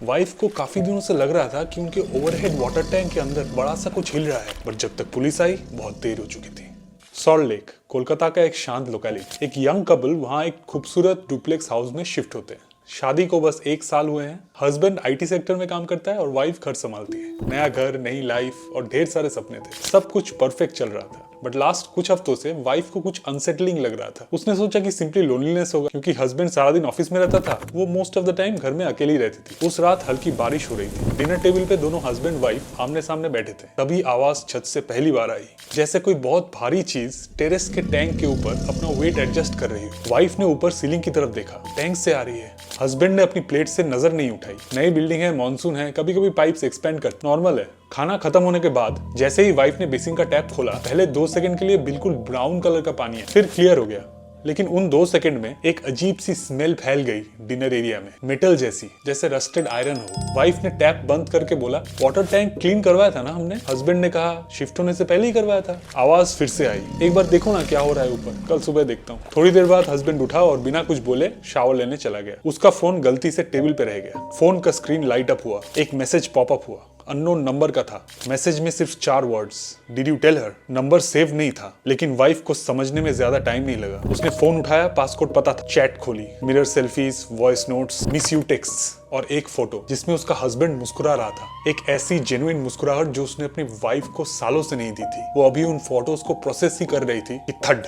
Wife को काफी दिनों से लग रहा था कि उनके ओवरहेड वाटर टैंक के अंदर बड़ा सा कुछ हिल रहा है, बट जब तक पुलिस आई बहुत देर हो चुकी थी। सॉल्ट लेक, कोलकाता का एक शांत लोकेलिटी। एक यंग कपल वहाँ एक खूबसूरत डुप्लेक्स हाउस में शिफ्ट होते हैं। शादी को बस 1 साल हुए हैं। हस्बैंड आईटी सेक्टर में काम करता है और वाइफ घर संभालती है। नया घर, नई लाइफ और ढेर सारे सपने थे। सब कुछ परफेक्ट चल रहा था, बट लास्ट कुछ हफ्तों से वाइफ को कुछ अनसेटलिंग लग रहा था। उसने सोचा कि सिंपली लोनलीनेस होगा, क्योंकि हस्बैंड सारा दिन ऑफिस में रहता था, वो मोस्ट ऑफ द टाइम घर में अकेली रहती थी। उस रात हल्की बारिश हो रही थी। डिनर टेबल पे दोनों हस्बैंड वाइफ आमने सामने बैठे थे। तभी आवाज छत से पहली बार आई, जैसे कोई बहुत भारी चीज टेरेस के टैंक के ऊपर अपना वेट एडजस्ट कर रही हो। वाइफ ने ऊपर सीलिंग की तरफ देखा, टैंक से आ रही है। हस्बैंड ने अपनी प्लेट से नजर नहीं उठाई। नई बिल्डिंग है, मॉनसून है, कभी कभी पाइप्स एक्सपेंड कर, नॉर्मल है। खाना खत्म होने के बाद जैसे ही वाइफ ने बेसिन का टैप खोला, पहले 2 सेकंड के लिए बिल्कुल ब्राउन कलर का पानी है, फिर क्लियर हो गया। लेकिन उन 2 सेकंड में एक अजीब सी स्मेल फैल गई डिनर एरिया में, मेटल जैसी, जैसे रस्टेड आयरन हो। वाइफ ने टैप बंद करके बोला, वाटर टैंक क्लीन करवाया था ना हमने? हस्बैंड ने कहा, शिफ्ट होने से पहले ही करवाया था। आवाज फिर से आई, एक बार देखो ना क्या हो रहा है ऊपर, कल सुबह देखता हूँ। थोड़ी देर बाद हस्बैंड उठा और बिना कुछ बोले शावर लेने चला गया। उसका फोन गलती से टेबल पे रह गया। फोन का स्क्रीन लाइट अप हुआ, एक मैसेज पॉपअप हुआ, अननोन नंबर का था। मैसेज में सिर्फ 4 words, did you tell her? Number save नहीं था, लेकिन वाइफ को समझने में ज्यादा टाइम नहीं लगा। उसने फोन उठाया, पासकोड पता था, चैट खोली, mirror selfies, voice notes, miss you text और एक फोटो जिसमें उसका हस्बैंड मुस्कुरा रहा था। एक ऐसी जेन्युइन मुस्कुराहट जो उसने अपनी वाइफ को सालों से नहीं दी थी। वो अभी उन फोटोज को प्रोसेस ही कर रही थी कि थड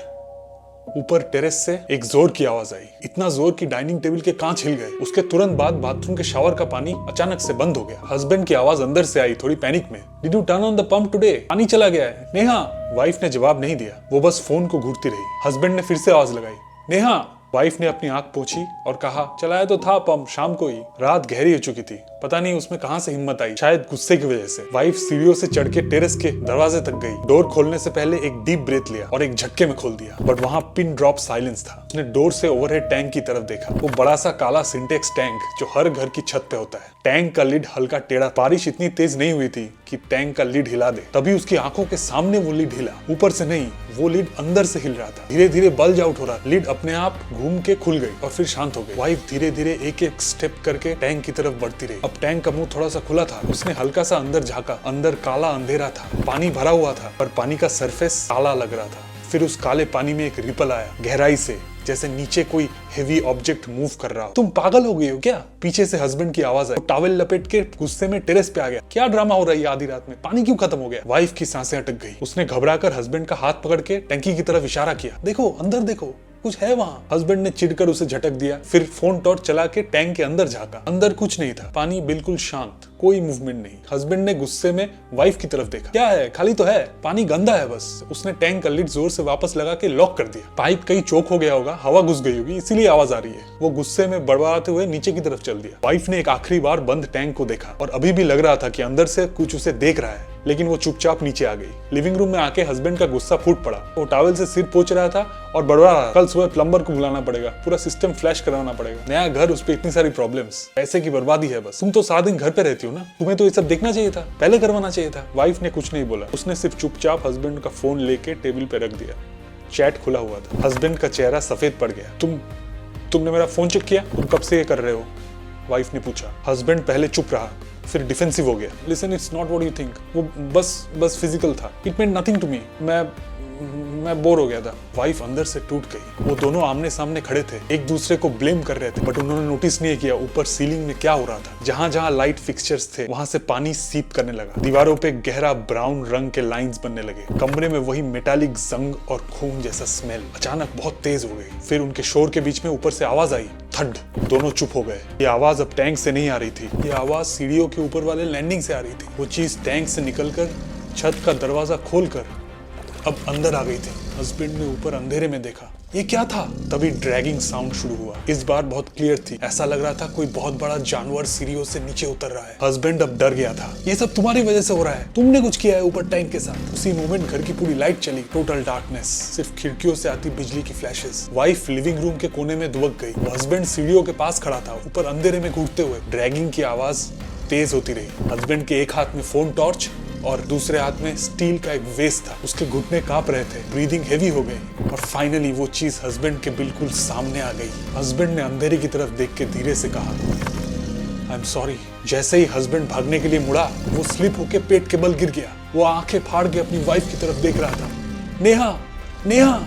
ऊपर टेरेस से एक जोर की आवाज आई, इतना जोर कि डाइनिंग टेबल के कांच हिल गए। उसके तुरंत बाद बाथरूम के शावर का पानी अचानक से बंद हो गया। हस्बैंड की आवाज अंदर से आई, थोड़ी पैनिक में, did U turn on the pump today? पानी चला गया है नेहा। वाइफ ने जवाब नहीं दिया, वो बस फोन को घूरती रही। हस्बैंड ने फिर से आवाज लगाई, नेहा। वाइफ ने अपनी आंख पोंछी और कहा, चलाया तो था पंप शाम को ही। रात गहरी हो चुकी थी, पता नहीं उसमें कहां से हिम्मत आई, शायद गुस्से की वजह से। वाइफ सीढ़ियों से चढ़ के टेरेस के दरवाजे तक गई। डोर खोलने से पहले एक डीप ब्रेथ लिया और एक झटके में खोल दिया, बट वहां पिन ड्रॉप साइलेंस था। उसने डोर से ओवरहेड टैंक की तरफ देखा, वो बड़ा सा काला सिंटेक्स टैंक जो हर घर की छत पे होता है। टैंक का लिड हल्का टेढ़ा, बारिश इतनी तेज नहीं हुई थी कि टैंक का लिड हिला दे। तभी उसकी आंखों के सामने वो लिड हिला, ऊपर से नहीं, वो लिड अंदर से हिल रहा था। धीरे धीरे बल्ज आउट हो रहा। लिड अपने आप घूम के खुल गई और फिर शांत हो गई। वाइफ धीरे धीरे एक एक स्टेप करके टैंक की तरफ बढ़ती रही। अब टैंक का मुंह थोड़ा सा खुला था। उसने हल्का सा अंदर झांका, अंदर काला अंधेरा था। पानी भरा हुआ था, पर पानी का सरफेस काला लग रहा था। फिर उस काले पानी में एक रिपल आया, गहराई से, जैसे नीचे कोई हेवी ऑब्जेक्ट मूव कर रहा हो। तुम पागल हो गई हो क्या? पीछे से हस्बैंड की आवाज आई। तो टॉवेल लपेट के गुस्से में टेरेस पे आ गया। क्या ड्रामा हो रहा है आधी रात में? पानी क्यों खत्म हो गया? वाइफ की सांसें अटक गई। उसने घबराकर हस्बैंड का हाथ पकड़ के टंकी की तरफ इशारा किया, देखो अंदर देखो, कुछ है वहाँ। हस्बैंड ने चिढ़कर उसे झटक दिया, फिर फोन टॉर्च चला के टैंक के अंदर झांका। अंदर कुछ नहीं था, पानी बिल्कुल शांत, कोई मूवमेंट नहीं। हस्बैंड ने गुस्से में वाइफ की तरफ देखा, क्या है? खाली तो है, पानी गंदा है बस। उसने टैंक का लिड जोर से वापस लगा के लॉक कर दिया। पाइप कहीं चोक हो गया होगा, हवा घुस गई होगी, इसीलिए आवाज आ रही है। वो गुस्से में बड़बड़ाते हुए नीचे की तरफ चल दिया। वाइफ ने एक आखिरी बार बंद टैंक को देखा और अभी भी लग रहा था कि अंदर से कुछ उसे देख रहा है, लेकिन वो चुपचाप नीचे आ गई। लिविंग रूम में आके हस्बैंड का गुस्सा फूट पड़ा। वो टॉवेल से सिर पोंछ रहा था और बड़बड़ा रहा, कल सुबह प्लम्बर को बुलाना पड़ेगा, पूरा सिस्टम फ्लैश कराना पड़ेगा, नया घर, उस पे इतनी सारी प्रॉब्लम्स, पैसे की बर्बादी है बस। तुम तो सारा दिन घर पे रहती हो ना, तुम्हें तो ये सब देखना चाहिए था, पहले करवाना चाहिए था। वाइफ ने कुछ नहीं बोला, उसने सिर्फ चुपचाप हस्बैंड का फोन लेके टेबल पे रख दिया। चैट खुला हुआ था। हस्बैंड का चेहरा सफेद पड़ गया। तुमने मेरा फोन चेक किया? तुम कब से ये कर रहे हो? वाइफ ने पूछा। हस्बैंड पहले चुप रहा, फिर डिफेंसिव हो गया। Listen, it's not what you think, वो बस फिजिकल था, it meant nothing to me, मैं बोर हो गया था। वाइफ अंदर से टूट गई। वो दोनों आमने सामने खड़े थे, एक दूसरे को ब्लेम कर रहे थे, बट उन्होंने नोटिस नहीं किया ऊपर सीलिंग में क्या हो रहा था। जहां जहां लाइट फिक्सचर्स थे, वहां से पानी सीप करने लगा। दीवारों पे गहरा ब्राउन रंग के लाइंस बनने लगे। कमरे में वही मेटालिक जंग और खून जैसा स्मेल अचानक बहुत तेज हो गई। फिर उनके शोर के बीच में ऊपर से आवाज आई, थड। दोनों चुप हो गए। ये आवाज अब टैंक से नहीं आ रही थी, ये आवाज सीढ़ियों के ऊपर वाले लैंडिंग से आ रही थी। वो चीज टैंक से निकलकर छत का दरवाजा खोलकर अब अंदर आ गई थी। हस्बैंड ने ऊपर अंधेरे में देखा, ये क्या था? तभी ड्रैगिंग साउंड शुरू हुआ। इस बार बहुत क्लियर थी, ऐसा लग रहा था कोई बहुत बड़ा जानवर सीढ़ियों से नीचे उतर रहा है। हस्बैंड अब डर गया था, ये सब तुम्हारी वजह से हो रहा है, तुमने कुछ किया है ऊपर टैंक के साथ। उसी मोमेंट घर की पूरी लाइट चली, टोटल डार्कनेस, सिर्फ खिड़कियों से आती बिजली की फ्लैशेस। वाइफ लिविंग रूम के कोने में दुबक गई। हस्बैंड सीढ़ियों के पास खड़ा था, ऊपर अंधेरे में घूरते हुए। ड्रैगिंग की आवाज तेज होती रही। हस्बैंड के एक हाथ में फोन टॉर्च और दूसरे हाथ में स्टील का एक वेस्ट था। उसके घुटने कांप रहे थे, ब्रीदिंग हेवी हो गई और फाइनली वो चीज हस्बैंड के बिल्कुल सामने आ गई। हस्बैंड ने अंधेरे की तरफ देख के धीरे से कहा, आई एम सॉरी। जैसे ही हस्बैंड भागने के लिए मुड़ा, वो स्लिप होके पेट के बल गिर गया। वो आंखें फाड़ के अपनी वाइफ की तरफ देख रहा था। नेहा, नेहा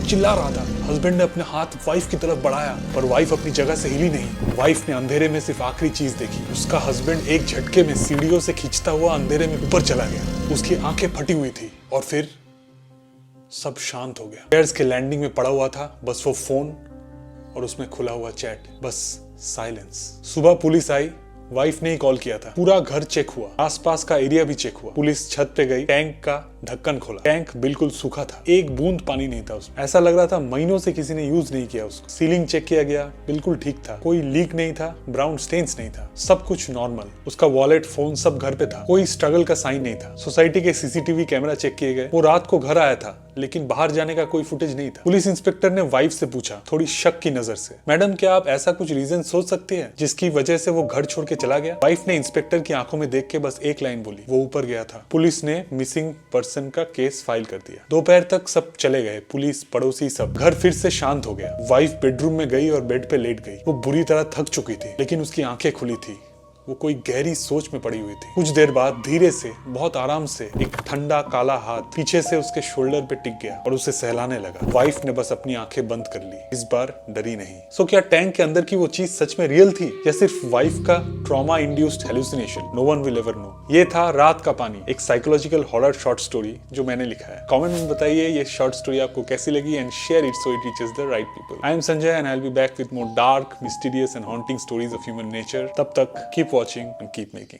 चिल्ला रहा था। हस्बैंड ने अपने हाथ वाइफ की तरफ बढ़ाया, पर वाइफ अपनी जगह से हिली नहीं। वाइफ ने अंधेरे में सिर्फ आखिरी चीज देखी, उसका हस्बैंड एक झटके में सीढ़ियों से खींचता हुआ अंधेरे में ऊपर चला गया। उसकी आंखें फटी हुई थी और फिर सब शांत हो गया। स्टेयर्स के लैंडिंग में पड़ा हुआ था बस वो फोन और उसमें खुला हुआ चैट, बस साइलेंस। सुबह पुलिस आई, वाइफ ने ही कॉल किया था। पूरा घर चेक हुआ, आसपास का एरिया भी चेक हुआ। पुलिस छत पे गई, टैंक का ढक्कन खोला। टैंक बिल्कुल सूखा था, एक बूंद पानी नहीं था उसमें। ऐसा लग रहा था महीनों से किसी ने यूज नहीं किया उसको। सीलिंग चेक किया गया, बिल्कुल ठीक था, कोई लीक नहीं था, ब्राउन स्टेन्स नहीं था, सब कुछ नॉर्मल। उसका वॉलेट, फोन सब घर पे था, कोई स्ट्रगल का साइन नहीं था। सोसाइटी के सीसीटीवी कैमरा चेक किए गए। वो रात को घर आया था, लेकिन बाहर जाने का कोई फुटेज नहीं था। पुलिस इंस्पेक्टर ने वाइफ से पूछा थोड़ी शक की नजर से, मैडम क्या आप ऐसा कुछ रीजन सोच सकती हैं जिसकी वजह से वो घर छोड़ के चला गया? वाइफ ने इंस्पेक्टर की आंखों में देख के बस एक लाइन बोली, वो ऊपर गया था। पुलिस ने मिसिंग पर्सन का केस फाइल कर दिया। दोपहर तक सब चले गए, पुलिस, पड़ोसी, सब। घर फिर से शांत हो गया। वाइफ बेडरूम में गई और बेड पे लेट गई। वो बुरी तरह थक चुकी थी, लेकिन उसकी आंखें खुली थी। वो कोई गहरी सोच में पड़ी हुई थी। कुछ देर बाद धीरे से, बहुत आराम से एक ठंडा काला हाथ पीछे से उसके शोल्डर पे टिक गया और उसे सहलाने लगा। वाइफ ने बस अपनी आंखें बंद कर ली, इस बार डरी नहीं। सो क्या टैंक के अंदर की वो चीज सच में रियल थी या सिर्फ वाइफ का trauma induced hallucination? No one will ever know. ये था रात का पानी, एक साइकोलॉजिकल हॉरर शॉर्ट स्टोरी जो मैंने लिखा है। कमेंट में बताइए ये शॉर्ट स्टोरी आपको कैसी लगी and share it so it reaches the right people. I am Sanjay and I will be back with more dark, mysterious and haunting stories of human nature. तब तक keep watching and keep making.